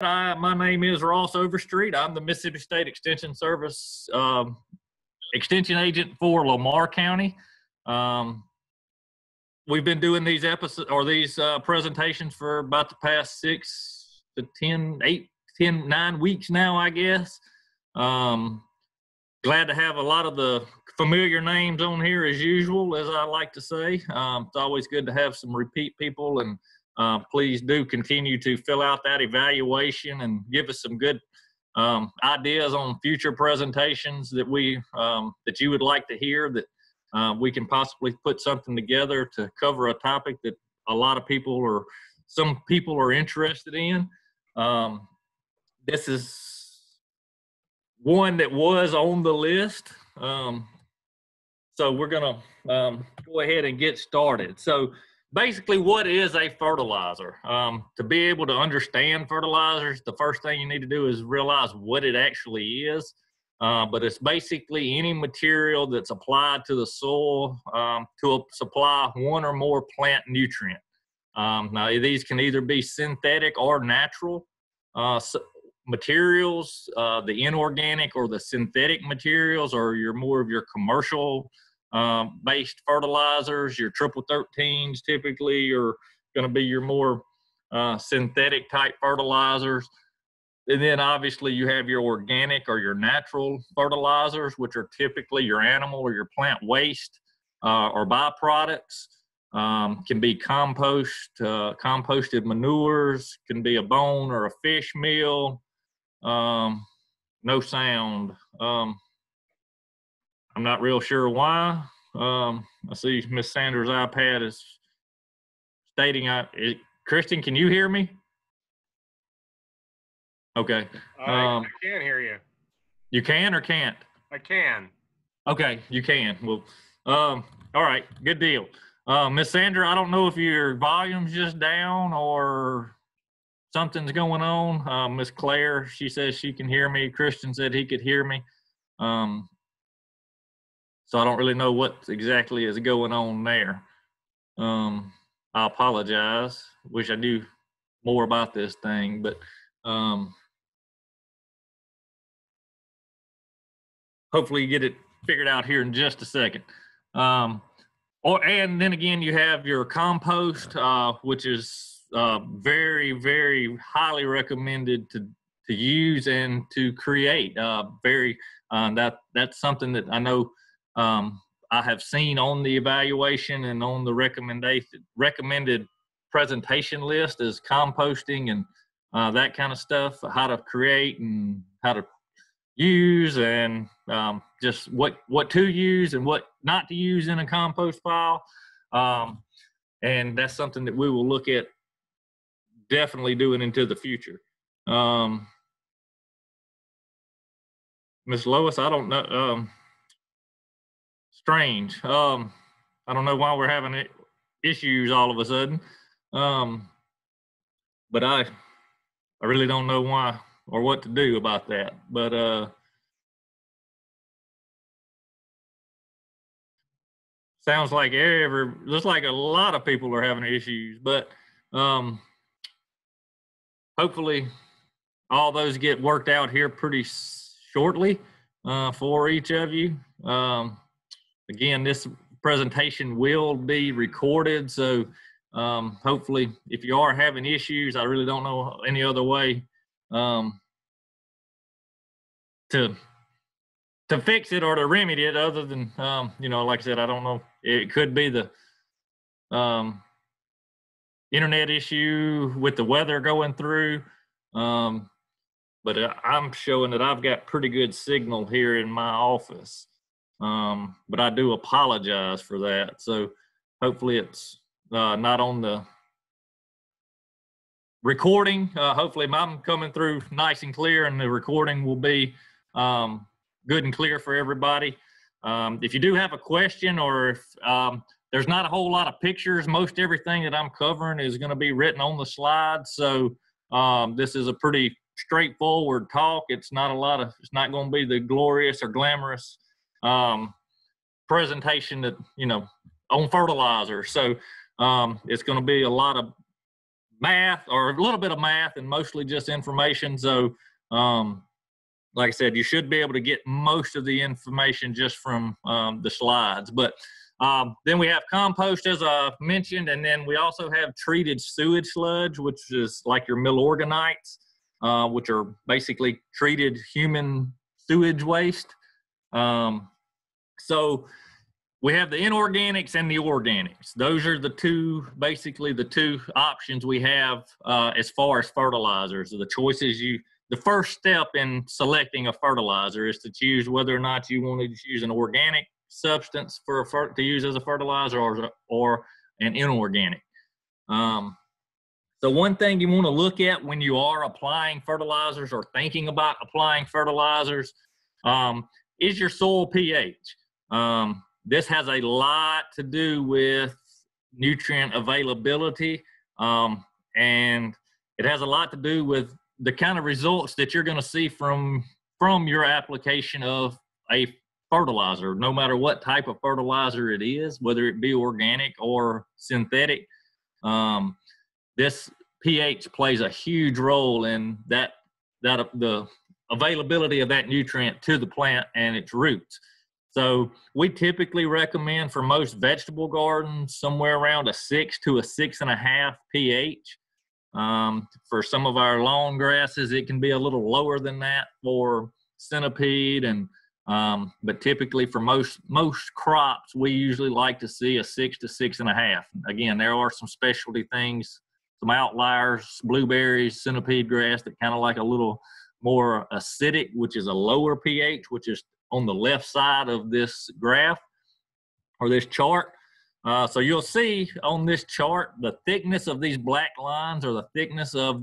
My name is Ross Overstreet. I'm the Mississippi State Extension Service extension agent for Lamar County. We've been doing these episodes or these presentations for about the past 6 to 9 weeks now, I guess. Glad to have a lot of the familiar names on here as usual, as I like to say. It's always good to have some repeat people, and please do continue to fill out that evaluation and give us some good ideas on future presentations that that you would like to hear, that we can possibly put something together to cover a topic that a lot of people or some people are interested in. This is one that was on the list. So we're gonna go ahead and get started. So basically, what is a fertilizer? To be able to understand fertilizers, the first thing you need to do is realize what it actually is. But it's basically any material that's applied to the soil to supply one or more plant nutrient. Now, these can either be synthetic or natural materials. The inorganic or the synthetic materials are more of your commercial based fertilizers. Your triple 13s typically are going to be your more synthetic type fertilizers. And then obviously you have your organic or your natural fertilizers, which are typically your animal or your plant waste or byproducts. Can be composted manures, can be a bone or a fish meal. No sound. I'm not real sure why. I see Miss Sanders' iPad is stating, Kristen, can you hear me? Okay. I can hear you. You can or can't? I can. Okay, you can. Well, all right, good deal. Miss Sandra, I don't know if your volume's just down or something's going on. Miss Claire, she says she can hear me. Christian said he could hear me. So I don't really know what exactly is going on there. I apologize. Wish I knew more about this thing, but hopefully you get it figured out here in just a second. And then again, you have your compost, which is very, very highly recommended to use and to create. That's something that I know I have seen on the evaluation and on the recommended presentation list is composting and that kind of stuff, how to create and how to use and just what to use and what not to use in a compost pile. And that's something that we will look at definitely doing into the future. Miss Lois, I don't know. Strange. I don't know why we're having issues all of a sudden. But I really don't know why or what to do about that. But sounds like looks like a lot of people are having issues, but hopefully all those get worked out here pretty shortly for each of you. Again, this presentation will be recorded, so hopefully if you are having issues, I really don't know any other way to fix it or to remedy it other than, like I said, I don't know. It could be the internet issue with the weather going through. But I'm showing that I've got pretty good signal here in my office. But I do apologize for that. So hopefully it's not on the recording. Hopefully I'm coming through nice and clear and the recording will be good and clear for everybody. If you do have a question or if there's not a whole lot of pictures, most everything that I'm covering is going to be written on the slide. So this is a pretty straightforward talk. It's not going to be the glorious or glamorous presentation that, on fertilizer. So it's going to be a lot of math, or a little bit of math, and mostly just information. So, like I said, you should be able to get most of the information just from the slides. But then we have compost, as I mentioned, and then we also have treated sewage sludge, which is like your mill organites, which are basically treated human sewage waste. So we have the inorganics and the organics. Those are the two, basically the two options we have as far as fertilizers. The choices the first step in selecting a fertilizer is to choose whether or not you want to use an organic substance to use as a fertilizer or an inorganic. So one thing you want to look at when you are applying fertilizers or thinking about applying fertilizers is your soil pH. This has a lot to do with nutrient availability, and it has a lot to do with the kind of results that you're going to see from your application of a fertilizer, no matter what type of fertilizer it is, whether it be organic or synthetic. This pH plays a huge role in the availability of that nutrient to the plant and its roots. So we typically recommend for most vegetable gardens somewhere around a 6 to a 6.5 pH. For some of our lawn grasses, it can be a little lower than that for centipede, but typically for most crops, we usually like to see a 6 to 6.5. Again, there are some specialty things, some outliers, blueberries, centipede grass that kind of like a little more acidic, which is a lower pH, which is on the left side of this graph or this chart. So you'll see on this chart the thickness of these black lines, or the thickness of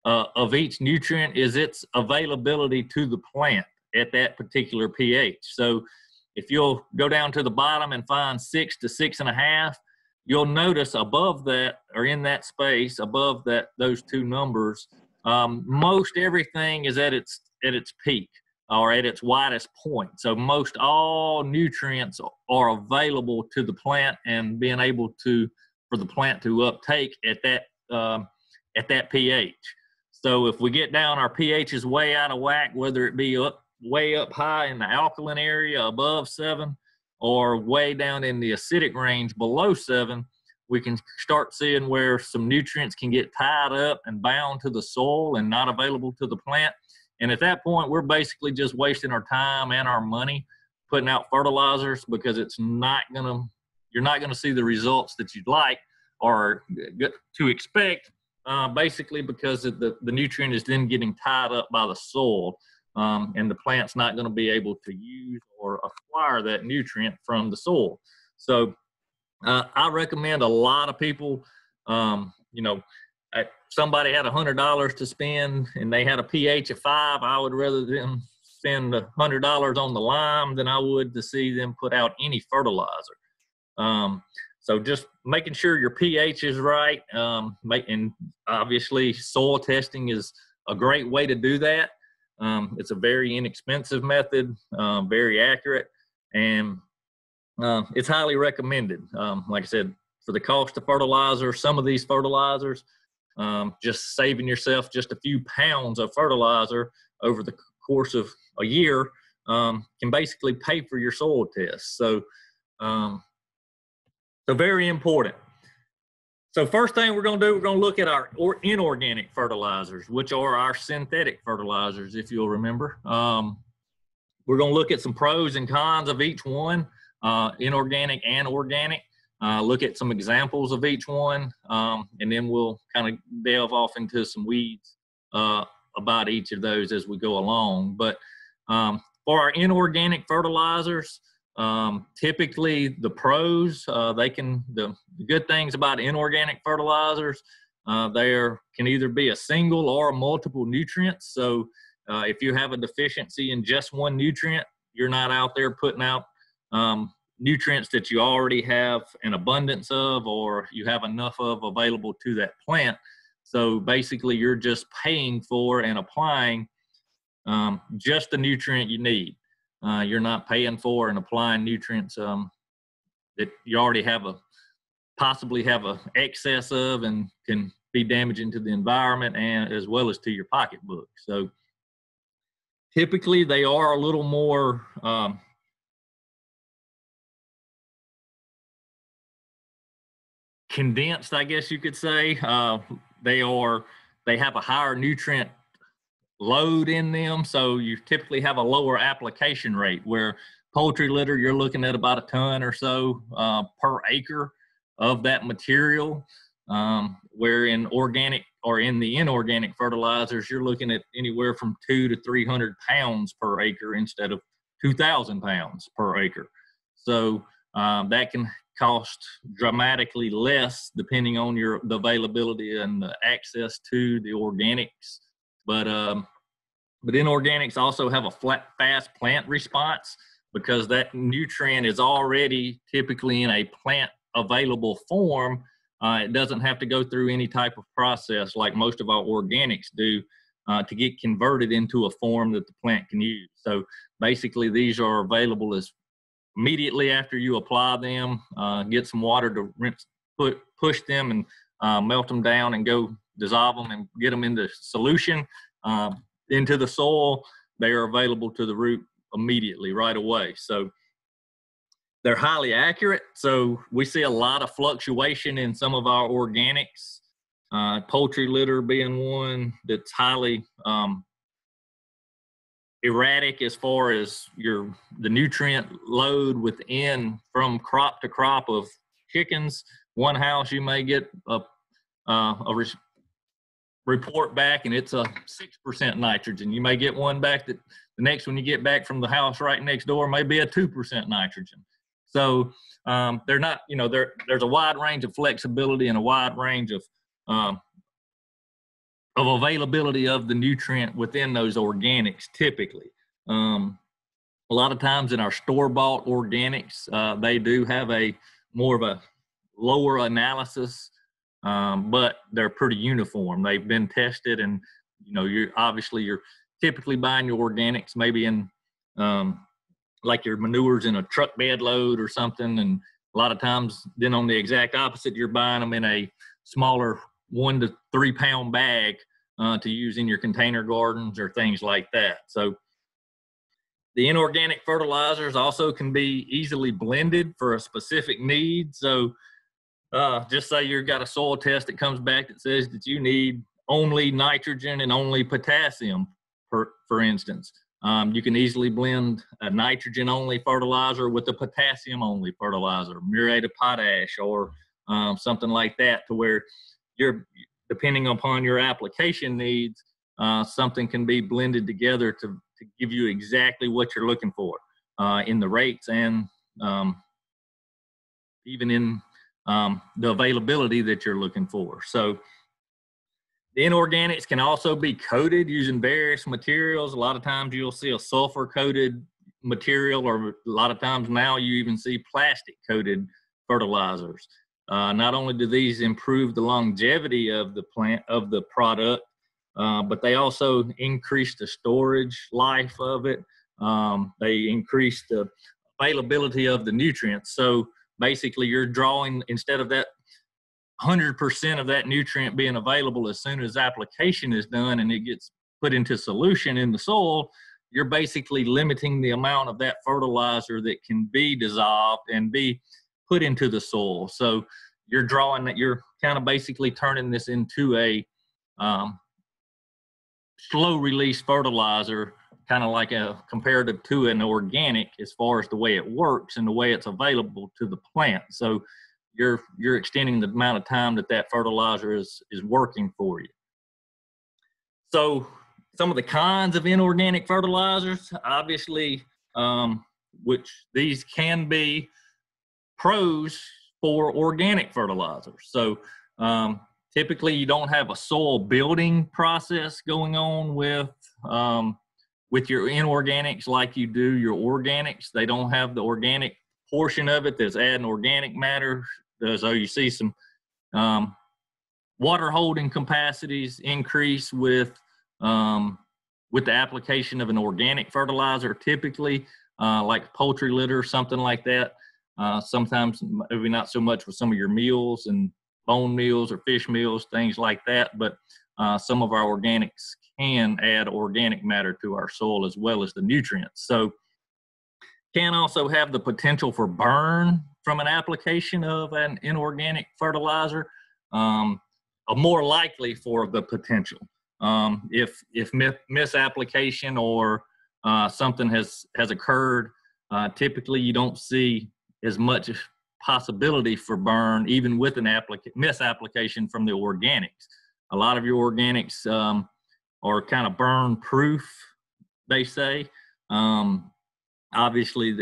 of each nutrient, is its availability to the plant at that particular pH. So if you'll go down to the bottom and find 6 to 6.5, you'll notice above that, or in that space above those two numbers, most everything is at its peak or at its widest point. So most all nutrients are available to the plant and being able for the plant to uptake at that pH. So if we get down, our pH is way out of whack, whether it be way up high in the alkaline area above 7, or way down in the acidic range below 7, we can start seeing where some nutrients can get tied up and bound to the soil and not available to the plant. And at that point, we're basically just wasting our time and our money putting out fertilizers, because you're not going to see the results that you'd like or to expect, basically because the nutrient is then getting tied up by the soil, and the plant's not going to be able to use or acquire that nutrient from the soil. So I recommend a lot of people, somebody had $100 to spend and they had a pH of 5, I would rather them spend $100 on the lime than I would to see them put out any fertilizer. So just making sure your pH is right, and obviously soil testing is a great way to do that. It's a very inexpensive method, very accurate, and it's highly recommended. Like I said, for the cost of fertilizer, some of these fertilizers, just saving yourself just a few pounds of fertilizer over the course of a year can basically pay for your soil test. So very important. So first thing we're going to do, we're going to look at our inorganic fertilizers, which are our synthetic fertilizers, if you'll remember. We're going to look at some pros and cons of each one, inorganic and organic. Look at some examples of each one, and then we'll kind of delve off into some weeds about each of those as we go along. But for our inorganic fertilizers, typically the pros, the good things about inorganic fertilizers, can either be a single or multiple nutrients. So if you have a deficiency in just one nutrient, you're not out there putting out nutrients that you already have an abundance of, or you have enough of available to that plant. So basically you're just paying for and applying just the nutrient you need. You're not paying for and applying nutrients that you already possibly have a excess of and can be damaging to the environment and as well as to your pocketbook. So typically they are a little more condensed, I guess you could say. They have a higher nutrient load in them, so you typically have a lower application rate, where poultry litter, you're looking at about a ton or so per acre of that material, where in organic or in the inorganic fertilizers, you're looking at anywhere from 200 to 300 pounds per acre instead of 2,000 pounds per acre. So that can cost dramatically less depending on the availability and the access to the organics. But inorganics also have a fast plant response, because that nutrient is already typically in a plant available form. It doesn't have to go through any type of process like most of our organics do to get converted into a form that the plant can use. So basically these are available as immediately after you apply them. Get some water to rinse, push them and melt them down and go dissolve them and get them into solution into the soil. They are available to the root immediately, right away. So they're highly accurate. So we see a lot of fluctuation in some of our organics, poultry litter being one that's highly erratic as far as the nutrient load within, from crop to crop of chickens. One house you may get a report back and it's a 6% nitrogen. You may get one back that the next one you get back from the house right next door may be a 2% nitrogen. So they're not, there's a wide range of flexibility and a wide range of availability of the nutrient within those organics typically. A lot of times in our store-bought organics, they do have more of a lower analysis, but they're pretty uniform. They've been tested, and you're typically buying your organics maybe in like your manures in a truck bed load or something, and a lot of times then on the exact opposite, you're buying them in a smaller 1 to 3 pound bag to use in your container gardens or things like that. So the inorganic fertilizers also can be easily blended for a specific need. So just say you've got a soil test that comes back that says that you need only nitrogen and only potassium, for instance. You can easily blend a nitrogen-only fertilizer with a potassium-only fertilizer, muriate of potash, or something like that, to where depending upon your application needs, something can be blended together to give you exactly what you're looking for in the rates and even in the availability that you're looking for. So the inorganics can also be coated using various materials. A lot of times you'll see a sulfur-coated material, or a lot of times now you even see plastic-coated fertilizers. Not only do these improve the longevity of the product, but they also increase the storage life of it. They increase the availability of the nutrients. So basically you're drawing, instead of that 100% of that nutrient being available as soon as application is done and it gets put into solution in the soil, you're basically limiting the amount of that fertilizer that can be dissolved and be put into the soil. So you're kind of basically turning this into a slow release fertilizer, kind of like a comparative to an organic as far as the way it works and the way it's available to the plant. So you're extending the amount of time that fertilizer is working for you. So some of the kinds of inorganic fertilizers, obviously, which these can be pros for organic fertilizers. So typically you don't have a soil building process going on with your inorganics like you do your organics. They don't have the organic portion of it that's adding organic matter. So you see some water holding capacities increase with the application of an organic fertilizer, typically like poultry litter, something like that. Sometimes maybe not so much with some of your meals and bone meals or fish meals, things like that. But some of our organics can add organic matter to our soil as well as the nutrients. So can also have the potential for burn from an application of an inorganic fertilizer, more likely for the potential. If misapplication or something has occurred, typically you don't see as much possibility for burn, even with an misapplication from the organics. A lot of your organics are kind of burn proof, they say. Obviously,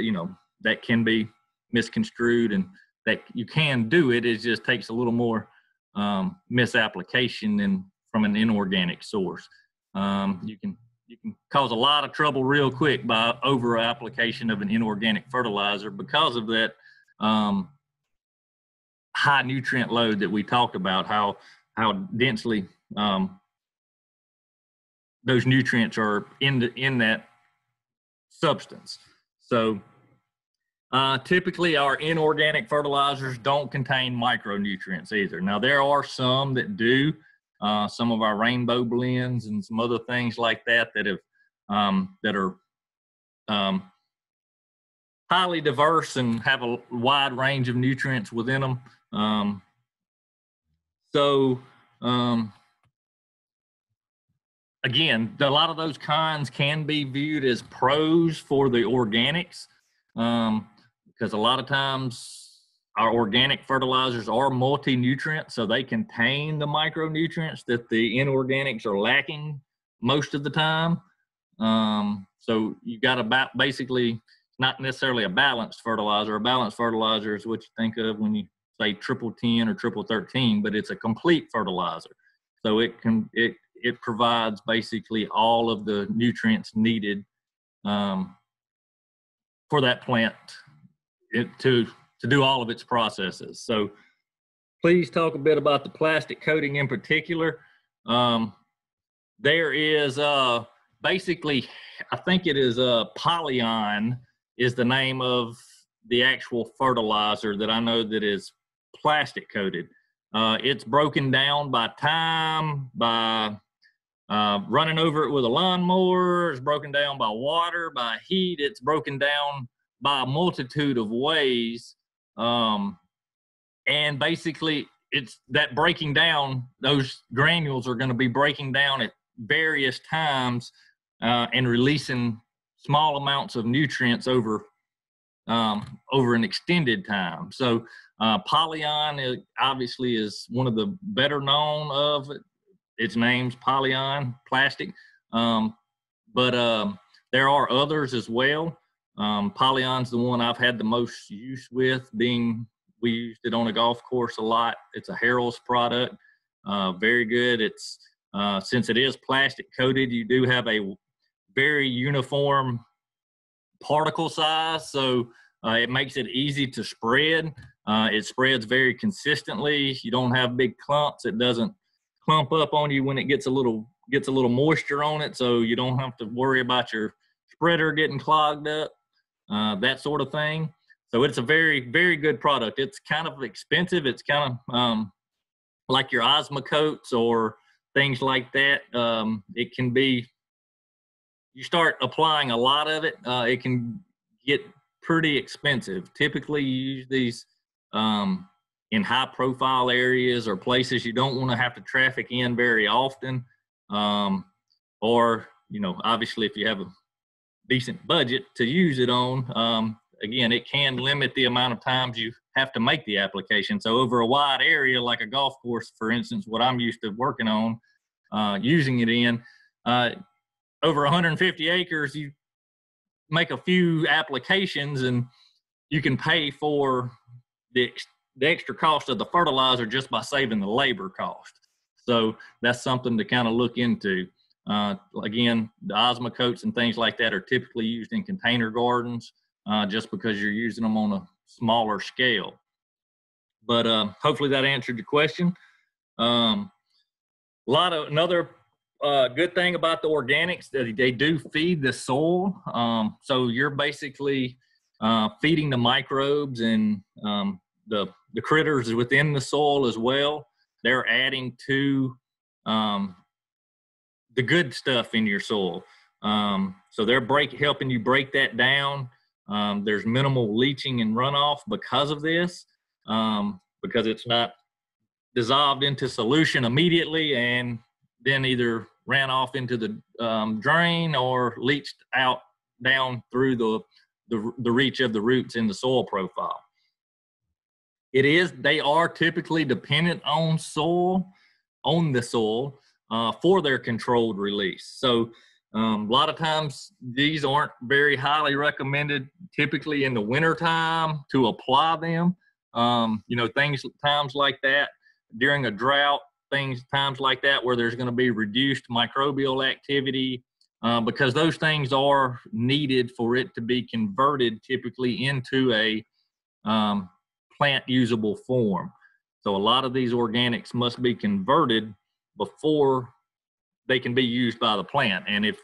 that can be misconstrued, and that you can do it. It just takes a little more misapplication than from an inorganic source. You can cause a lot of trouble real quick by over application of an inorganic fertilizer because of that high nutrient load that we talked about, how densely those nutrients are in that substance. So typically our inorganic fertilizers don't contain micronutrients either. Now there are some that do, some of our rainbow blends and some other things like that that are highly diverse and have a wide range of nutrients within them. Again, a lot of those kinds can be viewed as pros for the organics, because a lot of times our organic fertilizers are multi-nutrient, so they contain the micronutrients that the inorganics are lacking most of the time. So you got basically not necessarily a balanced fertilizer. A balanced fertilizer is what you think of when you say triple 10 or triple 13, but it's a complete fertilizer. So it provides basically all of the nutrients needed for that plant to do all of its processes. So please talk a bit about the plastic coating in particular. There is basically, I think it is Polyon is the name of the actual fertilizer that I know that is plastic coated. It's broken down by time, by running over it with a lawnmower. It's broken down by water, by heat. It's broken down by a multitude of ways. And basically, it's that breaking down, those granules are going to be breaking down at various times and releasing small amounts of nutrients over an extended time. So Polyon obviously is one of the better known of it. Its name's Polyon plastic, but there are others as well. Polyon's the one I've had the most use with, being we used it on a golf course a lot. It's a Harrell's product, very good. It's since it is plastic coated, you do have a very uniform particle size, so it makes it easy to spread. It spreads very consistently. You don't have big clumps. It doesn't clump up on you when it gets a little moisture on it, so you don't have to worry about your spreader getting clogged up, that sort of thing. So it's a very, very good product. It's kind of expensive. It's kind of like your Osmocotes or things like that. It can be, you start applying a lot of it, it can get pretty expensive. Typically you use these in high profile areas or places you don't want to have to traffic in very often. Or, obviously if you have a decent budget to use it on, again, it can limit the amount of times you have to make the application. So over a wide area, like a golf course, for instance, what I'm used to working on, using it in, over 150 acres, you make a few applications and you can pay for the extra cost of the fertilizer just by saving the labor cost. So that's something to kind of look into. Again, the Osmocotes and things like that are typically used in container gardens, just because you're using them on a smaller scale. But hopefully that answered your question. Another good thing about the organics, that they do feed the soil. So you're basically feeding the microbes and the the critters within the soil as well. They're adding to the good stuff in your soil. So they're helping you break that down. There's minimal leaching and runoff because of this, because it's not dissolved into solution immediately and then either ran off into the drain or leached out down through the reach of the roots in the soil profile. They are typically dependent on the soil for their controlled release. So a lot of times these aren't very highly recommended typically in the winter time to apply them. Times like that during a drought, times like that where there's going to be reduced microbial activity, because those things are needed for it to be converted typically into a plant usable form. So a lot of these organics must be converted before they can be used by the plant. And if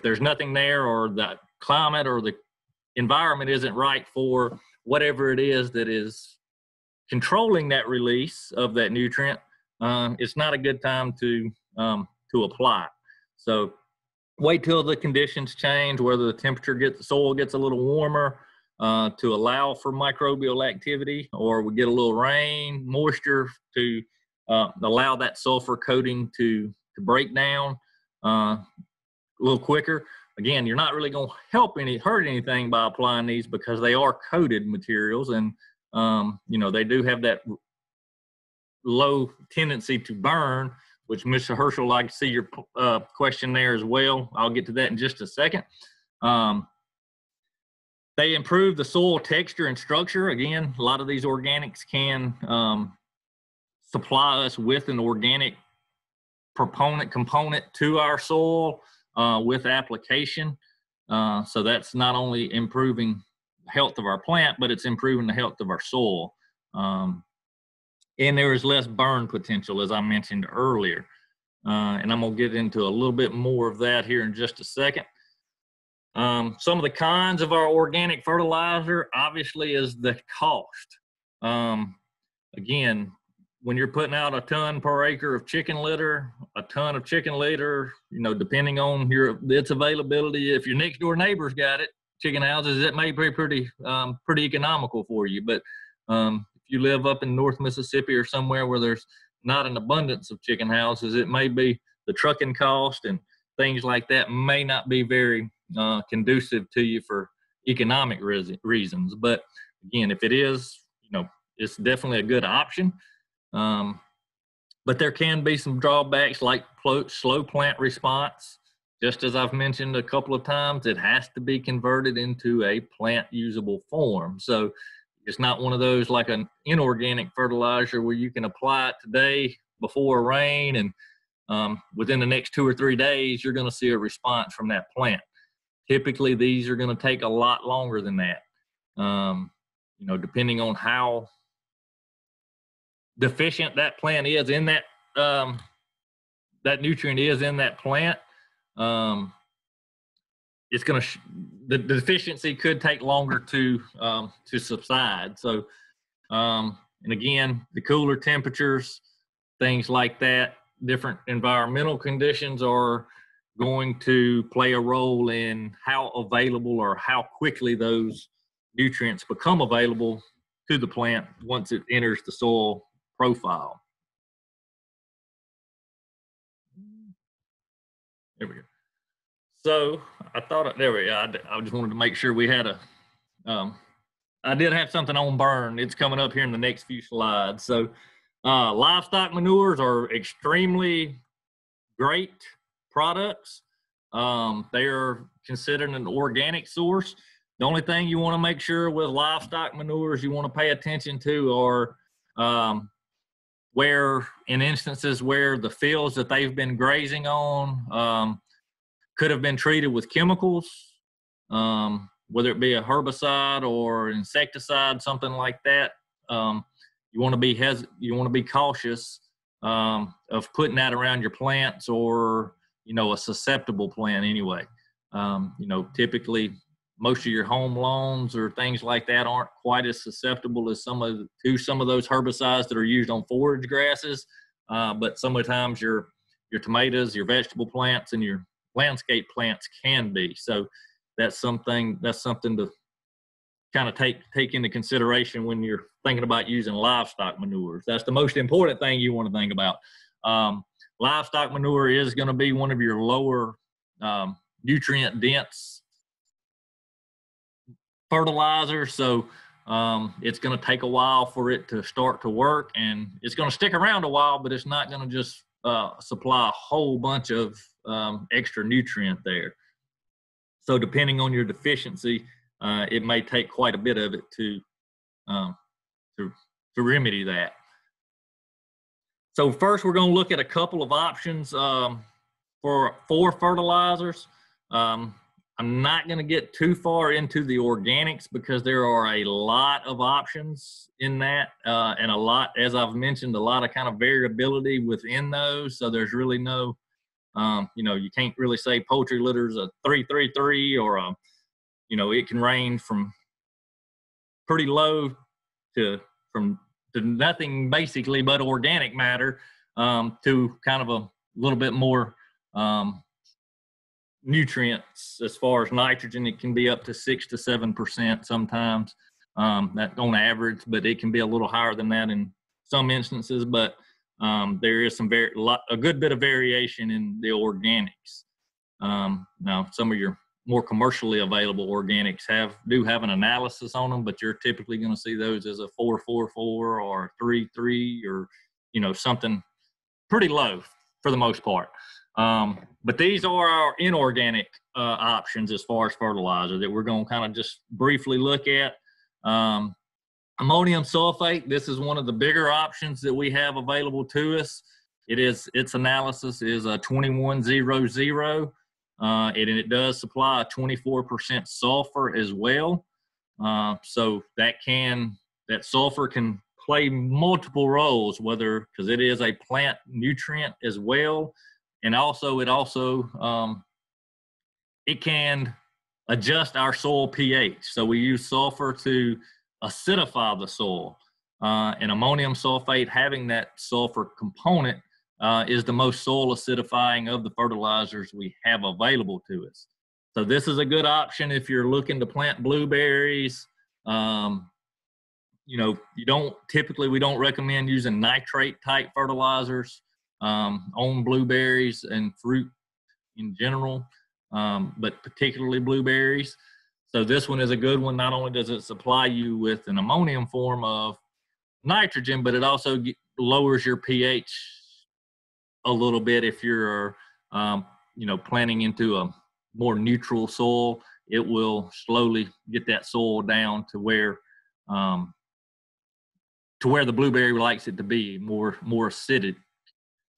there's nothing there, or the climate or the environment isn't right for whatever it is that is controlling that release of that nutrient, it's not a good time to apply. So wait till the conditions change, whether the soil gets a little warmer to allow for microbial activity, or we get a little rain, moisture to allow that sulfur coating to break down a little quicker. Again, you're not really going to hurt anything by applying these because they are coated materials, and they do have that low tendency to burn, which Mr. Herschel, I see your question there as well. I'll get to that in just a second. They improve the soil texture and structure. Again, a lot of these organics can supply us with an organic component to our soil with application. So that's not only improving the health of our plant, but it's improving the health of our soil. And there is less burn potential, as I mentioned earlier. And I'm going to get into a little bit more of that here in just a second. Some of the cons of our organic fertilizer, obviously, is the cost. Again, when you're putting out a ton per acre of chicken litter, depending on its availability, if your next door neighbor's got it, chicken houses, it may be pretty economical for you. But if you live up in North Mississippi or somewhere where there's not an abundance of chicken houses, it may be the trucking cost and things like that may not be very conducive to you for economic reasons. But again, if it is, it's definitely a good option. But there can be some drawbacks like slow plant response. Just as I've mentioned a couple of times, it has to be converted into a plant usable form. So it's not one of those like an inorganic fertilizer where you can apply it today before rain and within the next 2 or 3 days, you're going to see a response from that plant. Typically, these are going to take a lot longer than that. Depending on how deficient that plant is in that that nutrient is in that plant, it's going to the deficiency could take longer to subside. So, and again, the cooler temperatures, things like that, different environmental conditions are going to play a role in how available or how quickly those nutrients become available to the plant once it enters the soil profile. There we go. So I thought, there we go. I just wanted to make sure we had I did have something on burn. It's coming up here in the next few slides. So livestock manures are extremely great products. They are considered an organic source. The only thing you want to make sure with livestock manures you want to pay attention to are where, in instances where the fields that they've been grazing on could have been treated with chemicals, whether it be a herbicide or insecticide, something like that. You want to be cautious of putting that around your plants or a susceptible plant anyway. Typically most of your home lawns or things like that aren't quite as susceptible as some of those herbicides that are used on forage grasses. But sometimes your tomatoes, your vegetable plants, and your landscape plants can be. So that's something to kind of take into consideration when you're thinking about using livestock manures. That's the most important thing you want to think about. Livestock manure is going to be one of your lower nutrient dense fertilizers, so it's going to take a while for it to start to work, and it's going to stick around a while, but it's not going to just supply a whole bunch of extra nutrient there. So depending on your deficiency, it may take quite a bit of it to remedy that. So first, we're going to look at a couple of options for fertilizers. I'm not going to get too far into the organics because there are a lot of options in that, and a lot, as I've mentioned, a lot of kind of variability within those. So there's really no, you can't really say poultry litter's a 3-3-3 or a, it can range from pretty low to nothing basically but organic matter, to kind of a little bit more nutrients. As far as nitrogen, it can be up to 6 to 7% sometimes, that on average, but it can be a little higher than that in some instances. But there is a good bit of variation in the organics. Now, some of your more commercially available organics do have an analysis on them, but you're typically going to see those as a 4-4-4 or 3-3, or something pretty low for the most part. But these are our inorganic options as far as fertilizer that we're going to kind of just briefly look at. Ammonium sulfate, this is one of the bigger options that we have available to us. Its analysis is a 2100, and it does supply a 24% sulfur as well. So that sulfur can play multiple roles, because it is a plant nutrient as well. And also, it can adjust our soil pH. So we use sulfur to acidify the soil. And ammonium sulfate, having that sulfur component, is the most soil acidifying of the fertilizers we have available to us. So this is a good option if you're looking to plant blueberries. We don't recommend using nitrate type fertilizers on blueberries and fruit in general, but particularly blueberries. So this one is a good one. Not only does it supply you with an ammonium form of nitrogen, but it also lowers your pH a little bit. If you're planting into a more neutral soil, it will slowly get that soil down to where the blueberry likes it to be, more acidic.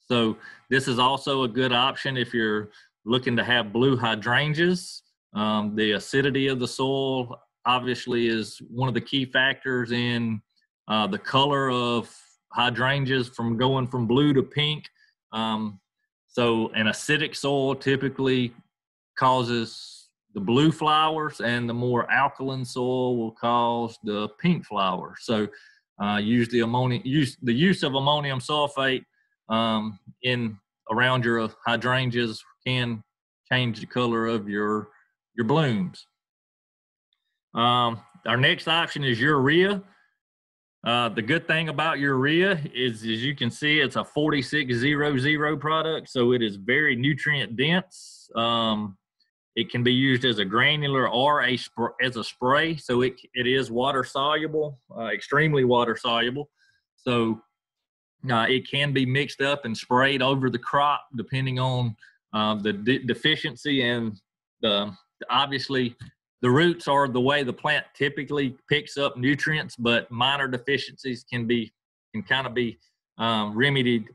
So this is also a good option if you're looking to have blue hydrangeas. The acidity of the soil obviously is one of the key factors in the color of hydrangeas from going from blue to pink. So an acidic soil typically causes the blue flowers, and the more alkaline soil will cause the pink flowers. So use the use of ammonium sulfate around your hydrangeas can change the color of your blooms. Our next option is urea. The good thing about urea is, as you can see, it's a 4600 product, so it is very nutrient dense. It can be used as a granular or as a spray, so it is water soluble, extremely water soluble. So it can be mixed up and sprayed over the crop depending on the deficiency, and obviously the roots are the way the plant typically picks up nutrients, but minor deficiencies can kind of be remedied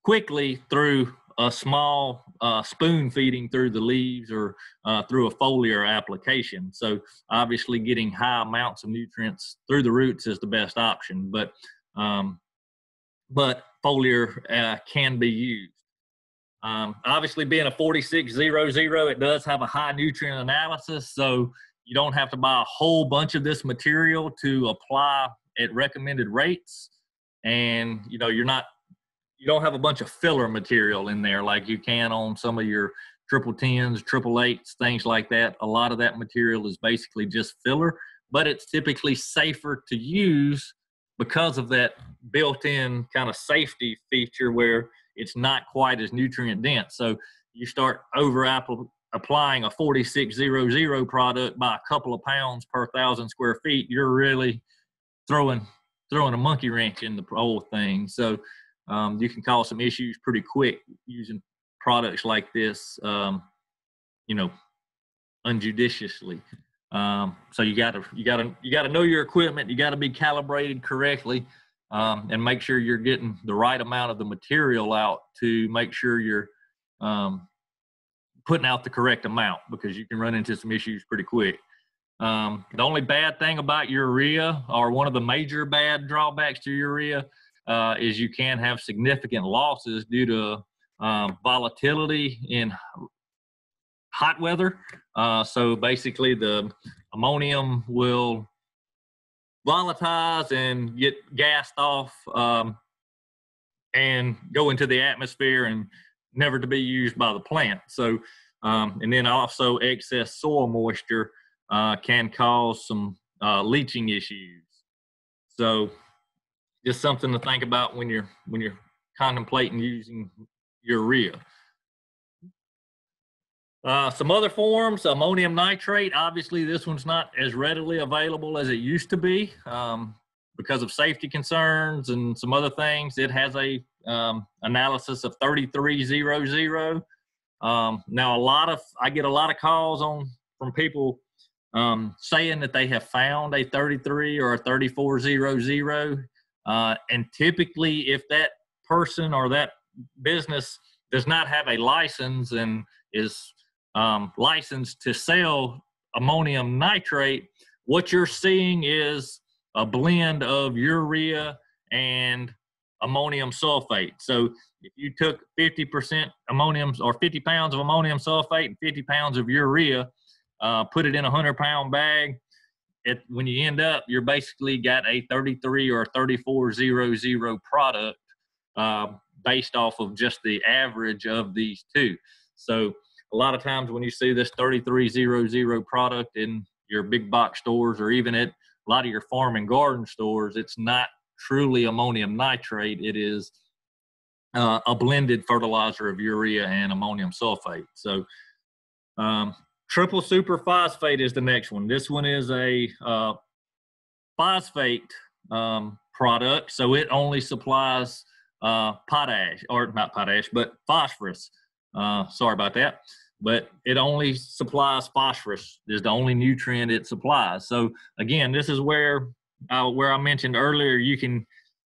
quickly through a small spoon feeding through the leaves or through a foliar application. So obviously getting high amounts of nutrients through the roots is the best option, but foliar can be used. Obviously, being a 4600, it does have a high nutrient analysis, so you don't have to buy a whole bunch of this material to apply at recommended rates. And, you know, you don't have a bunch of filler material in there like you can on some of your 1010s, 888s, things like that. A lot of that material is basically just filler, but it's typically safer to use because of that built-in kind of safety feature where it's not quite as nutrient dense. So you start applying a 4600 product by a couple of pounds per 1,000 square feet, you're really throwing a monkey wrench in the whole thing. So you can cause some issues pretty quick using products like this, you know, unjudiciously. So you gotta know your equipment. You gotta be calibrated correctly, and make sure you're getting the right amount of the material out to make sure you're putting out the correct amount, because you can run into some issues pretty quick. The only bad thing about urea, or one of the major bad drawbacks to urea, is you can have significant losses due to volatility in hot weather. So basically the ammonium will volatilize and get gassed off and go into the atmosphere and never to be used by the plant. So, and then also excess soil moisture can cause some leaching issues. So just something to think about when you're contemplating using urea. Some other forms, ammonium nitrate. Obviously, this one's not as readily available as it used to be because of safety concerns and some other things. It has a analysis of 3300. Now, I get a lot of calls from people saying that they have found a 33 or a 3400. And typically, if that person or that business does not have a license and is licensed to sell ammonium nitrate, what you're seeing is a blend of urea and ammonium sulfate. So if you took 50% ammonium or 50 pounds of ammonium sulfate and 50 pounds of urea, put it in a 100-pound bag, when you end up, you're basically got a 33 or 3400 product based off of just the average of these two. So a lot of times when you see this 3300 product in your big box stores, or even at a lot of your farm and garden stores, it's not truly ammonium nitrate. It is a blended fertilizer of urea and ammonium sulfate. So triple superphosphate is the next one. This one is a phosphate product, so it only supplies potash, or not potash, but phosphorus. Sorry about that. But it only supplies phosphorus. Is the only nutrient it supplies. So again, this is where I mentioned earlier, you can,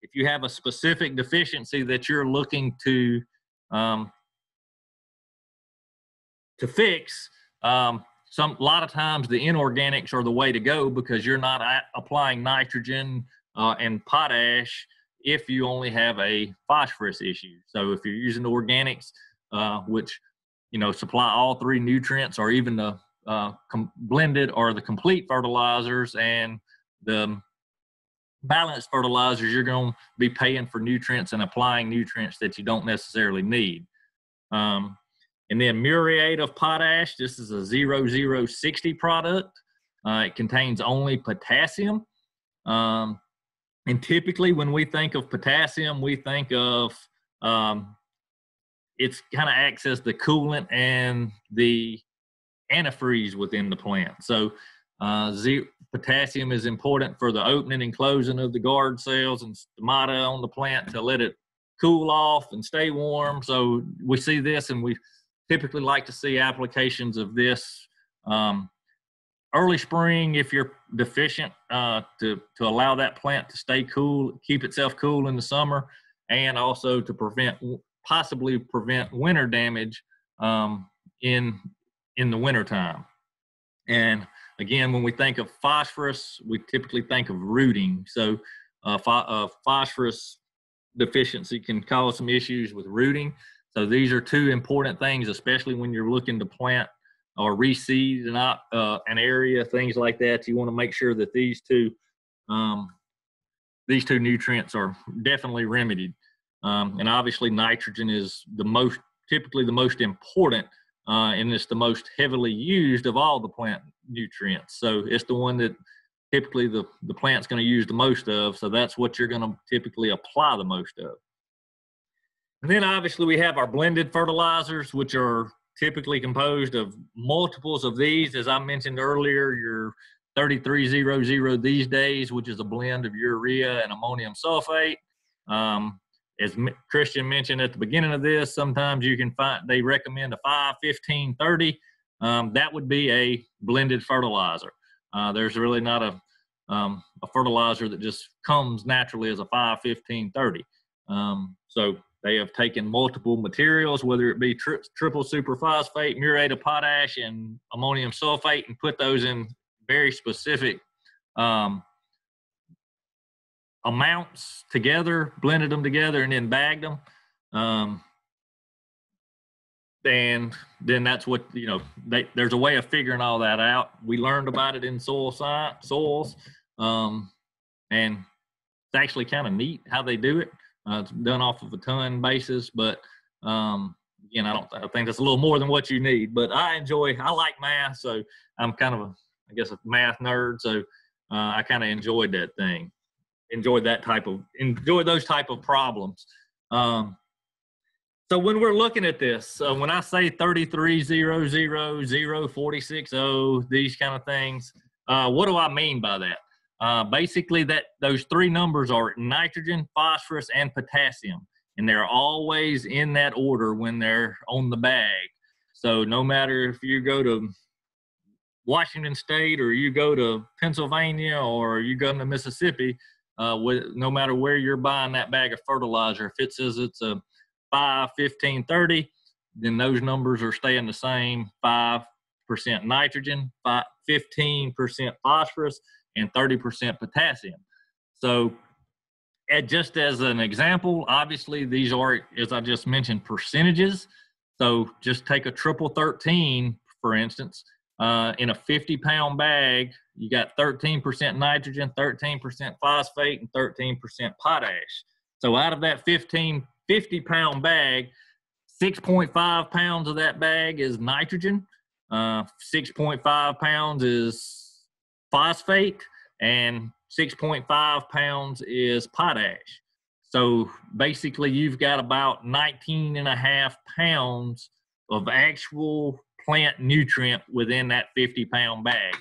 if you have a specific deficiency that you're looking to fix, a lot of times the inorganics are the way to go, because you're not applying nitrogen and potash if you only have a phosphorus issue. So if you're using organics, which supply all three nutrients, or even the blended or the complete fertilizers and the balanced fertilizers, you're going to be paying for nutrients and applying nutrients that you don't necessarily need. And then muriate of potash. This is a 0060 product. It contains only potassium. And typically when we think of potassium, we think of it's kind of acts as the coolant and the antifreeze within the plant. So potassium is important for the opening and closing of the guard cells and stomata on the plant to let it cool off and stay warm. So we see this, and we typically like to see applications of this early spring if you're deficient, to allow that plant to stay cool, keep itself cool in the summer, and also to possibly prevent winter damage in the wintertime. And again, when we think of phosphorus, we typically think of rooting. So phosphorus deficiency can cause some issues with rooting. So these are two important things, especially when you're looking to plant or reseed an area, things like that. You want to make sure that these two nutrients are definitely remedied. And obviously nitrogen is typically the most important, and it's the most heavily used of all the plant nutrients. So it's the one that typically the plant's going to use the most of. So that's what you're going to typically apply the most of. And then obviously we have our blended fertilizers, which are typically composed of multiples of these. As I mentioned earlier, your 3300 these days, which is a blend of urea and ammonium sulfate. As Christian mentioned at the beginning of this, sometimes you can find, they recommend a 5-15-30. That would be a blended fertilizer. There's really not a fertilizer that just comes naturally as a 5-15-30. So they have taken multiple materials, whether it be triple superphosphate, muriate of potash, and ammonium sulfate, and put those in very specific amounts together, blended them together, and then bagged them. And then that's what, there's a way of figuring all that out. We learned about it in soils, and it's actually kind of neat how they do it. It's done off of a ton basis, but again, I think that's a little more than what you need. But I like math, so I'm kind of a math nerd. So I kind of enjoyed that thing. Enjoyed those type of problems. So when we're looking at this, when I say 3300, 046, these kind of things, what do I mean by that? Basically, those three numbers are nitrogen, phosphorus, and potassium, and they're always in that order when they're on the bag. So no matter if you go to Washington State or you go to Pennsylvania or you go to Mississippi, no matter where you're buying that bag of fertilizer, if it says it's a 5-15-30, then those numbers are staying the same: 5% nitrogen, 15% phosphorus, and 30% potassium. So just as an example, obviously these are, as I just mentioned, percentages. So just take a triple 13, for instance, in a 50-pound bag, you got 13% nitrogen, 13% phosphate, and 13% potash. So out of that 50-pound bag, 6.5 pounds of that bag is nitrogen, 6.5 pounds is phosphate, and 6.5 pounds is potash. So basically you've got about 19.5 pounds of actual plant nutrient within that 50-pound bag.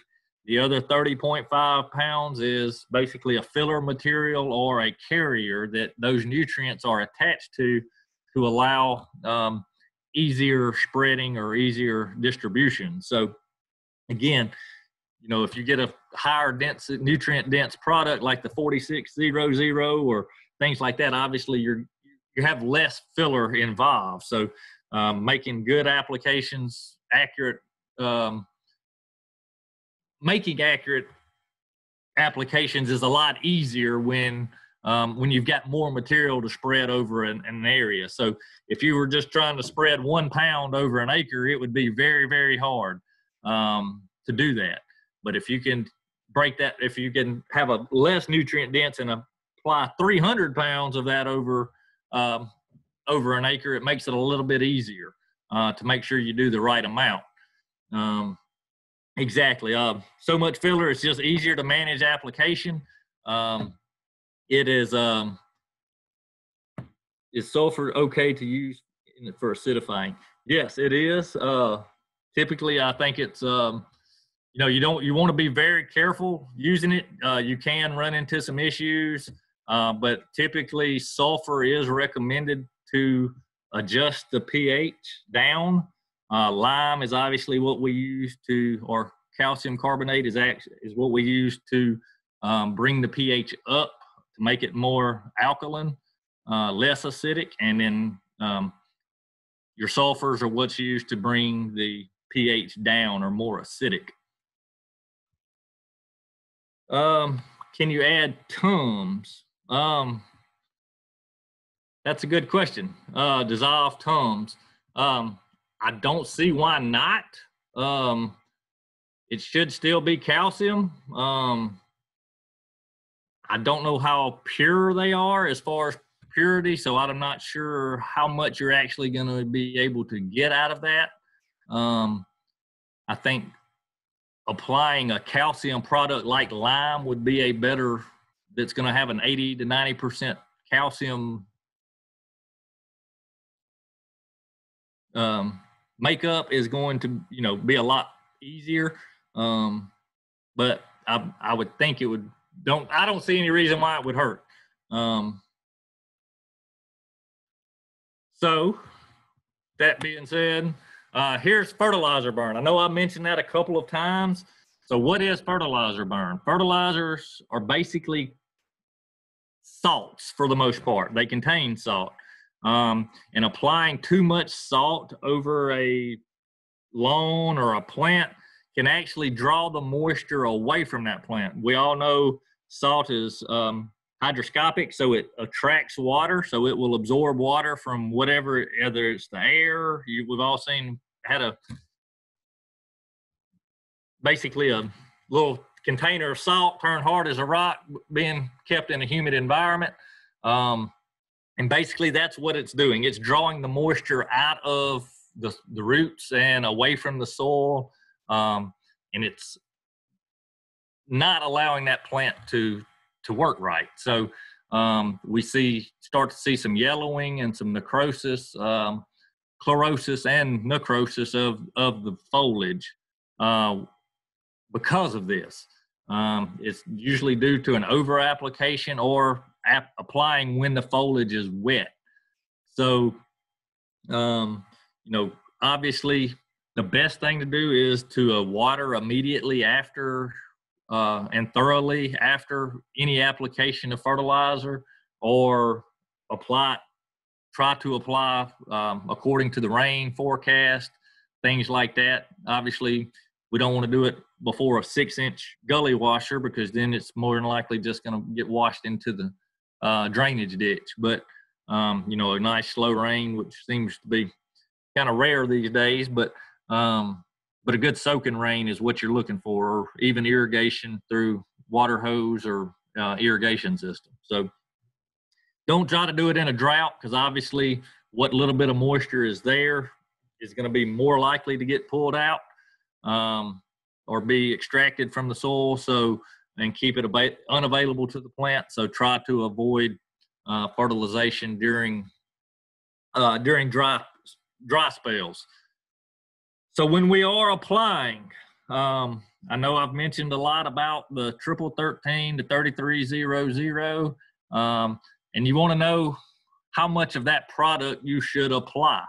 The other 30.5 pounds is basically a filler material or a carrier that those nutrients are attached to allow easier spreading or easier distribution. So again, if you get a higher nutrient dense product like the 4600 or things like that, obviously you have less filler involved. So making good applications, making accurate applications is a lot easier when you've got more material to spread over an area. So if you were just trying to spread 1 pound over an acre, it would be very, very hard to do that. But if you can if you can have a less nutrient dense and apply 300 pounds of that over an acre, it makes it a little bit easier to make sure you do the right amount. Exactly. So much filler, it's just easier to manage application. Is sulfur okay to use for acidifying? Yes, it is. Typically, I think it's you want to be very careful using it. You can run into some issues, but typically sulfur is recommended to adjust the pH down. Lime is obviously what we use or calcium carbonate is what we use to bring the pH up to make it more alkaline, less acidic, and then your sulfurs are what's used to bring the pH down or more acidic. Can you add tums? That's a good question. Dissolved Tums. I don't see why not. It should still be calcium. I don't know how pure they are as far as purity, so I'm not sure how much you're actually going to be able to get out of that. I think applying a calcium product like lime would be a better, that's going to have an 80 to 90% calcium makeup, is going to, you know, be a lot easier. But I would think it would, I don't see any reason why it would hurt. So that being said, here's fertilizer burn. I know I mentioned that a couple of times. So what is fertilizer burn? Fertilizers are basically salts for the most part. They contain salt. And applying too much salt over a lawn or a plant can actually draw the moisture away from that plant. We all know salt is hydroscopic, so it attracts water, so it will absorb water from whatever, whether it's the air. We've all had basically a little container of salt turn hard as a rock being kept in a humid environment. And basically that's what it's doing. It's drawing the moisture out of the roots and away from the soil. And it's not allowing that plant to work right. So we start to see some yellowing and some necrosis, chlorosis and necrosis of the foliage because of this. It's usually due to an over application or applying when the foliage is wet. So, you know, obviously the best thing to do is to water immediately after and thoroughly after any application of fertilizer, or try to apply according to the rain forecast, things like that. Obviously, we don't want to do it before a 6-inch gully washer, because then it's more than likely just going to get washed into the drainage ditch. But, you know, a nice slow rain, which seems to be kind of rare these days, but a good soaking rain is what you're looking for, or even irrigation through water hose or irrigation system. So don't try to do it in a drought, because obviously what little bit of moisture is there is going to be more likely to get pulled out or be extracted from the soil, and keep it unavailable to the plant. So try to avoid fertilization during dry spells. So when we are applying, I know I've mentioned a lot about the 1313 to 3300, and you want to know how much of that product you should apply.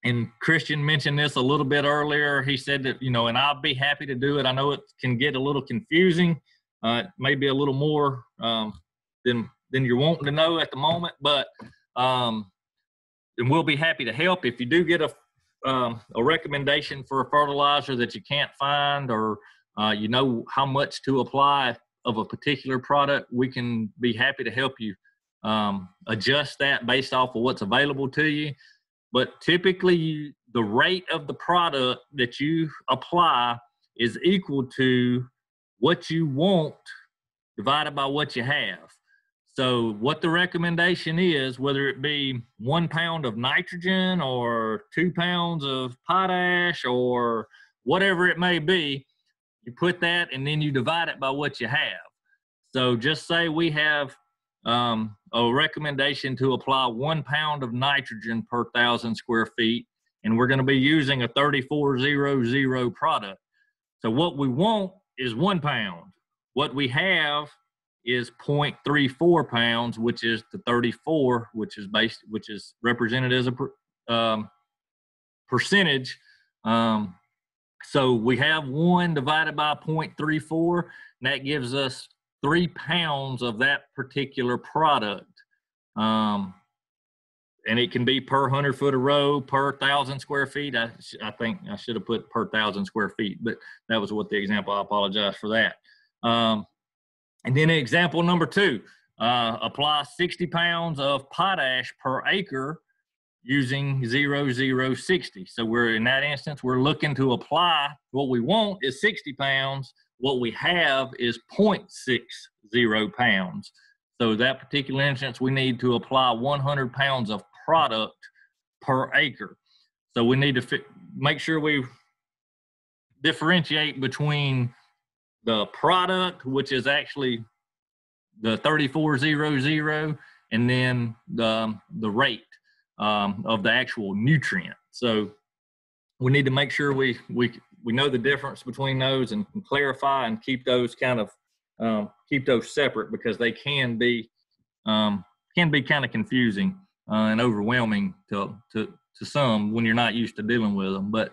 And Christian mentioned this a little bit earlier. He said that, you know, and I'll be happy to do it. I know it can get a little confusing. It may be a little more than you're wanting to know at the moment, but and we'll be happy to help. If you do get a recommendation for a fertilizer that you can't find, or you know how much to apply of a particular product, we can be happy to help you adjust that based off of what's available to you. But typically the rate of the product that you apply is equal to what you want divided by what you have. So what the recommendation is, whether it be 1 pound of nitrogen or 2 pounds of potash or whatever it may be, you put that and then you divide it by what you have. So just say we have a recommendation to apply 1 pound of nitrogen per 1,000 square feet, and we're going to be using a 3400 product. So what we want is 1 pound. What we have is 0.34 pounds, which is the 34, which is represented as a percentage. So we have 1 divided by 0.34, and that gives us 3 pounds of that particular product. And it can be per 100 foot a row, per 1,000 square feet. I think I should have put per 1,000 square feet, but that was what the example. I apologize for that. And then example number 2, apply 60 pounds of potash per acre using 0-0-60. So we're in that instance, we're looking to apply, what we want is 60 pounds. What we have is 0.60 pounds. So that particular instance, we need to apply 100 pounds of product per acre. So we need to make sure we differentiate between the product, which is actually the 3400, and then the rate of the actual nutrient. So we need to make sure we know the difference between those and clarify and keep those kind of keep those separate, because they can be kind of confusing and overwhelming to some when you're not used to dealing with them. But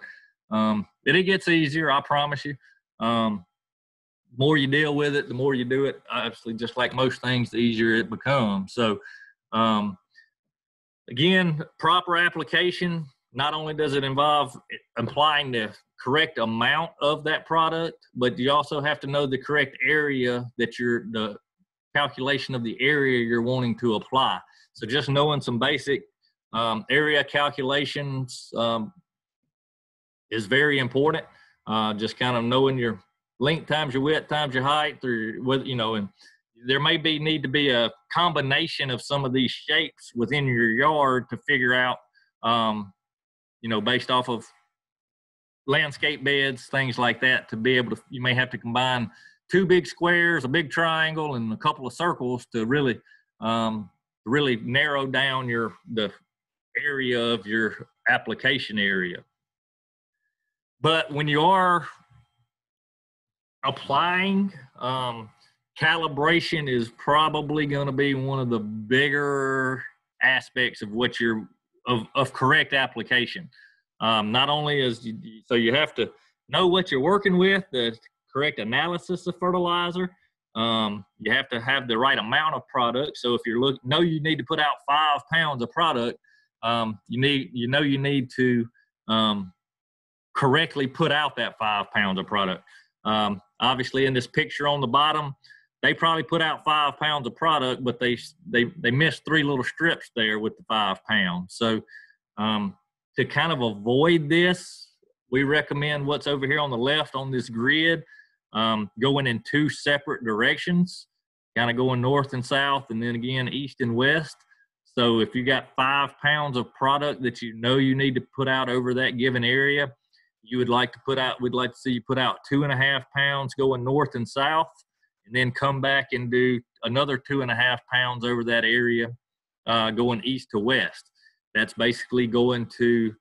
it gets easier, I promise you. The more you deal with it, the more you do it, obviously, just like most things, the easier it becomes. So again, proper application, not only does it involve applying the correct amount of that product, but you also have to know the correct area that the calculation of the area you're wanting to apply. So just knowing some basic area calculations is very important. Just kind of knowing your length times your width times your height, or whether, you know, and there may need to be a combination of some of these shapes within your yard to figure out, you know, based off of landscape beds, things like that, to be able to, you may have to combine two big squares, a big triangle, and a couple of circles to really narrow down the area of your application area. But when you are applying, calibration is probably going to be one of the bigger aspects of what of correct application. Not only so you have to know what you're working with, the correct analysis of fertilizer. You have to have the right amount of product. So if you need to put out 5 pounds of product, you need to correctly put out that 5 pounds of product. Obviously, in this picture on the bottom, they probably put out 5 pounds of product, but they missed 3 little strips there with the 5 pounds. So to kind of avoid this, we recommend what's over here on the left on this grid, going in 2 separate directions, kind of going north and south, and then again east and west. So if you got 5 pounds of product that you know you need to put out over that given area, we'd like to see you put out 2.5 pounds going north and south, and then come back and do another 2.5 pounds over that area going east to west. That's basically going to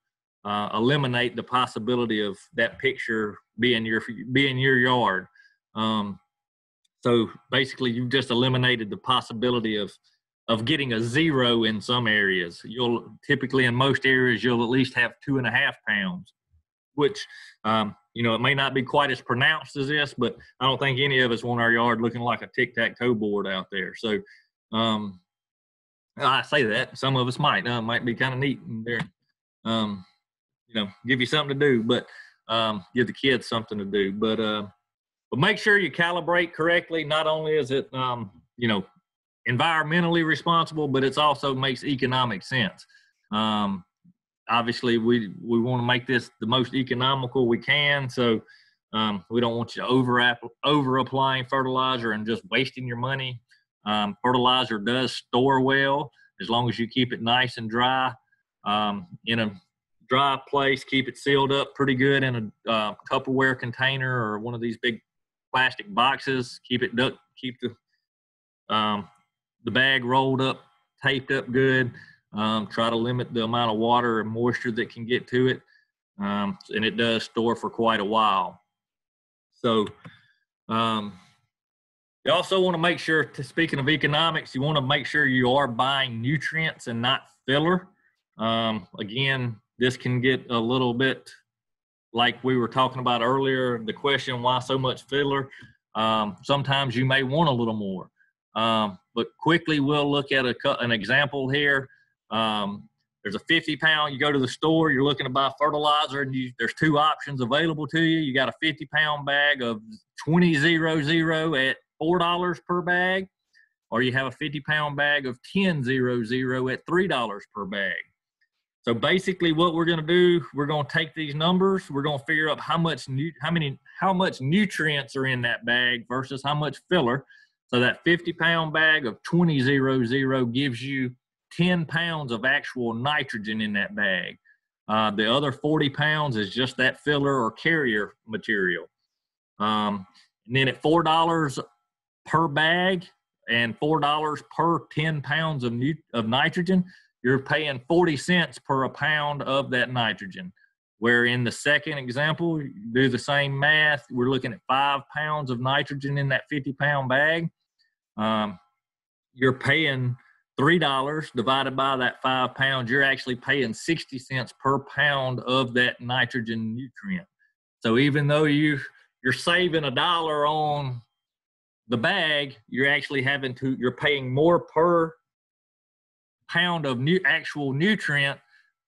eliminate the possibility of that picture being your yard. So basically, you've just eliminated the possibility of getting a 0 in some areas. You'll typically, in most areas, you'll at least have 2.5 pounds, which, you know, it may not be quite as pronounced as this, but I don't think any of us want our yard looking like a tic-tac-toe board out there. So I say that. Some of us might be kind of neat in there, you know, give you something to do, but give the kids something to do. But make sure you calibrate correctly. Not only is it, you know, environmentally responsible, but it's also makes economic sense. Obviously, we want to make this the most economical we can. So we don't want you over applying fertilizer and just wasting your money. Fertilizer does store well as long as you keep it nice and dry. In a dry place, keep it sealed up pretty good in a Tupperware container or one of these big plastic boxes. Keep the bag rolled up, taped up good. Try to limit the amount of water and moisture that can get to it. And it does store for quite a while. So you also want to make sure, speaking of economics, you want to make sure you are buying nutrients and not filler. Again, this can get a little bit like we were talking about earlier, the question, why so much filler? Sometimes you may want a little more. But quickly, we'll look at an example here. There's a 50-pound, you go to the store, you're looking to buy fertilizer, and there's 2 options available to you. You got a 50-pound bag of 20-00 at $4 per bag, or you have a 50-pound bag of 10-0-0 at $3 per bag. So basically what we're going to do, we're going to take these numbers, we're going to figure out how much nutrients are in that bag versus how much filler. So that 50-pound bag of 20-0-0 gives you 10 pounds of actual nitrogen in that bag. The other 40 pounds is just that filler or carrier material. And then at $4 per bag and $4 per 10 pounds of nitrogen, you're paying 40 cents per a pound of that nitrogen. Where in the second example, you do the same math, we're looking at 5 pounds of nitrogen in that 50-pound bag. You're paying $3 divided by that 5 pounds, you're actually paying 60 cents per pound of that nitrogen nutrient. So even though you're saving $1 on the bag, you're actually you're paying more per pound of actual nutrient,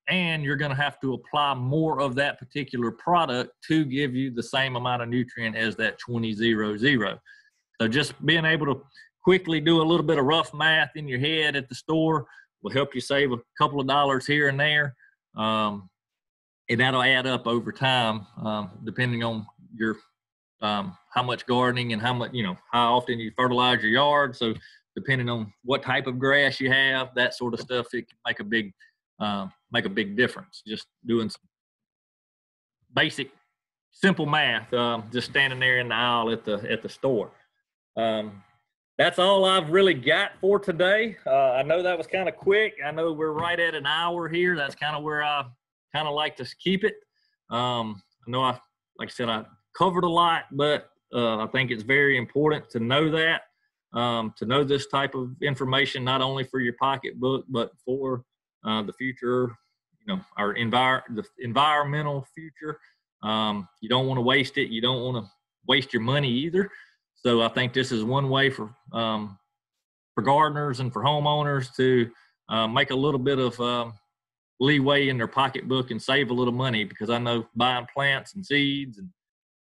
and you're going to have to apply more of that particular product to give you the same amount of nutrient as that 20-0-0. So just being able to quickly do a little bit of rough math in your head at the store will help you save a couple of dollars here and there. And that'll add up over time, depending on your how much gardening and how often you fertilize your yard. So depending on what type of grass you have, that sort of stuff, it can make a big difference. Just doing some basic, simple math, just standing there in the aisle at the store. That's all I've really got for today. I know that was kind of quick. I know we're right at an hour here. That's kind of where I kind of like to keep it. I know like I said, I covered a lot, but I think it's very important to know that, to know this type of information, not only for your pocketbook, but for the future, our the environmental future. You don't want to waste it. You don't want to waste your money either. So I think this is one way for gardeners and for homeowners to make a little bit of leeway in their pocketbook and save a little money, because I know buying plants and seeds and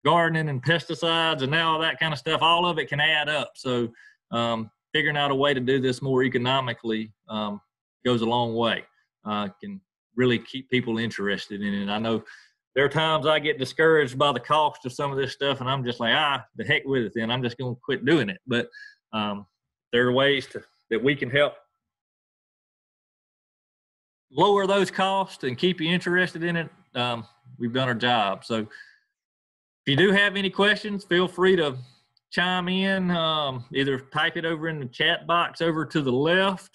gardening and pesticides and now all that kind of stuff, all of it can add up. So figuring out a way to do this more economically goes a long way. Can really keep people interested in it. I know there are times I get discouraged by the cost of some of this stuff, and I'm just like, the heck with it then. I'm just going to quit doing it. But there are ways that we can help lower those costs and keep you interested in it. We've done our job. So if you do have any questions, feel free to chime in. Either type it over in the chat box over to the left,